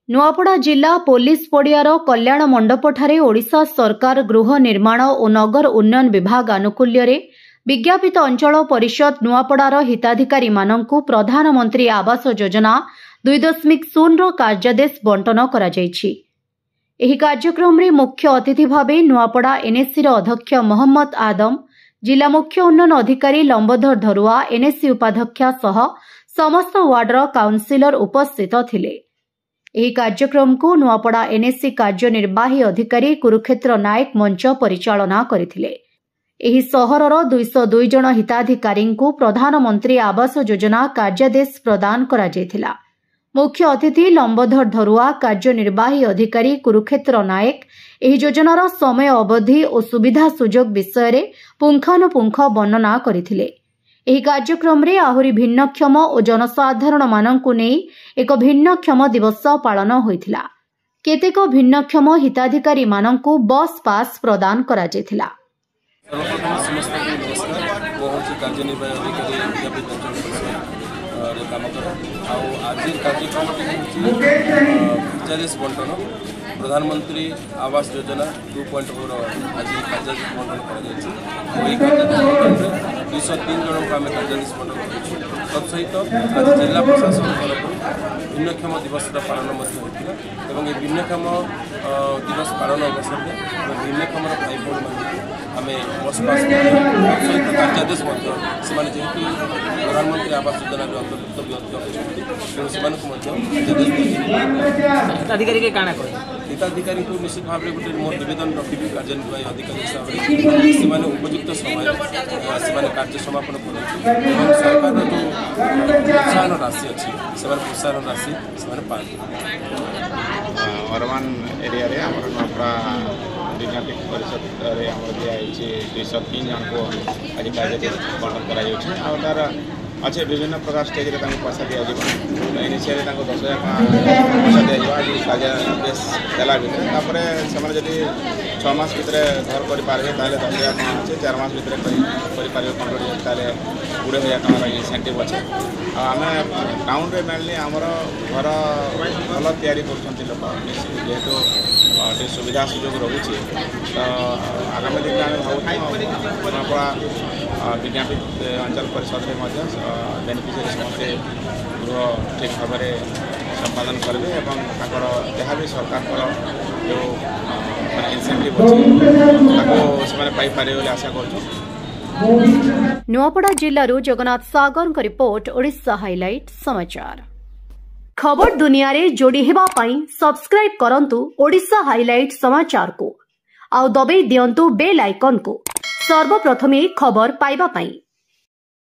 नुआपड़ा जिला पुलिस पड़ियार कल्याण मंडपठारे ओडिशा सरकार गृह निर्माण और नगर उन्नयन विभाग आनुकूल्य विज्ञापित अंचल परिषद नुआपड़ार हिताधिकारी मानंकु प्रधानमंत्री आवास योजना 2.0 कार्यादेश बंटन करा जायछि। एही कार्यक्रम रे मुख्य अतिथि भावे नुआपड़ा एनएससी अध्यक्ष मोहम्मद आदम, जिला मुख्य उन्नयन अधिकारी लंबोधर धरुआ, एनएससी उपाध्यक्षा सह समस्त वार्डर काउंसिलर उपस्थित थिले। एही कार्यक्रम को नुआपड़ा एनएससी कार्यनिर्वाही अधिकारी कुरुक्षेत्र नायक मंच परिचालना करथिले। एही सहरर 202 जन हिताधिकारी को प्रधानमंत्री आवास योजना कार्यादेश प्रदान करा जायथिला। मुख्य अतिथि लंबोधर धरुआ, कार्यनिर्वाही अधिकारी कुरुक्षेत्र नायक एही योजनार समय अवधि और सुविधा सुजोग विषय रे पुंखानुपुंख वर्णना करथिले। एही कार्यक्रम रे आहुरी भिन्नक्षम और जनसाधारण मानंकु नेई एक भिन्नक्षम दिवस पालन होइथिला। केतेक भिन्नक्षम हिताधिकारी मानंकु बस पास प्रदान करा जायथिला। प्रधानमंत्री आवास योजना 2.0 आज कार्यादेश बंटन कर 203 जन को आम कार्यादेश बंटन कर तत्सहित आज जिला प्रशासन तरफ भिन्नक्षम दिवस पालन होता है। भिन्नक्षम दिवस पालन अवसर में भिन्नक्षम भाई भाई आम बस पास सहित कार्यादेश जेहेतु प्रधानमंत्री आवास योजना अंतर्भुक्त व्यक्ति अच्छा तेणु से हिताधिकारी को निश्चित भाव में गोटे मोर नवेदन रखी कार्यनिर्वाही अधिकारी हिसाब से उपयुक्त समय कार्य समापन कर सरकार जो प्रोत्साहन राशि अच्छी प्रोत्साहन राशि अर्बान एरिया नुआपड़ा विज्ञापित परिषद दिखाई 203 जन को आज कार्यादेश बंटन कर अच्छे विभिन्न प्रकार स्टेज रे पैसा दि जाए इनिशियल 10,000 पैसा दि जाए कार्यादेश देला भर से 6 मास भितर घर करेंगे 10,000 टका अच्छे 4 मास भितर करेंगे कंप्लीट 20,000 टका इनसेंटिव अच्छे आम टाउन रे मेनली आमर घर भल तैयारी कर लोक जेहेतु सुविधा सुजोग रोचे तो आगामी दिन में भाव नुआपड़ा विज्ञापित अंचल परिषद में बेनिफिशियरी समस्ते गृह ठीक भाव में संपादन करेंगे और जहाँ भी सरकार जो इनसेंटिव अच्छे आशा कर। नुआपड़ा जिल्लारू जगन्नाथ सागर रिपोर्ट ओडिशा हाइलाइट समाचार। खबर दुनिया रे जोड़ी हेबा पाई सब्सक्राइब करंतु ओडिशा हाइलाइट समाचार को आउ दबे दियंतु बेल आइकन को सर्वप्रथमे खबर पाइबा पाई।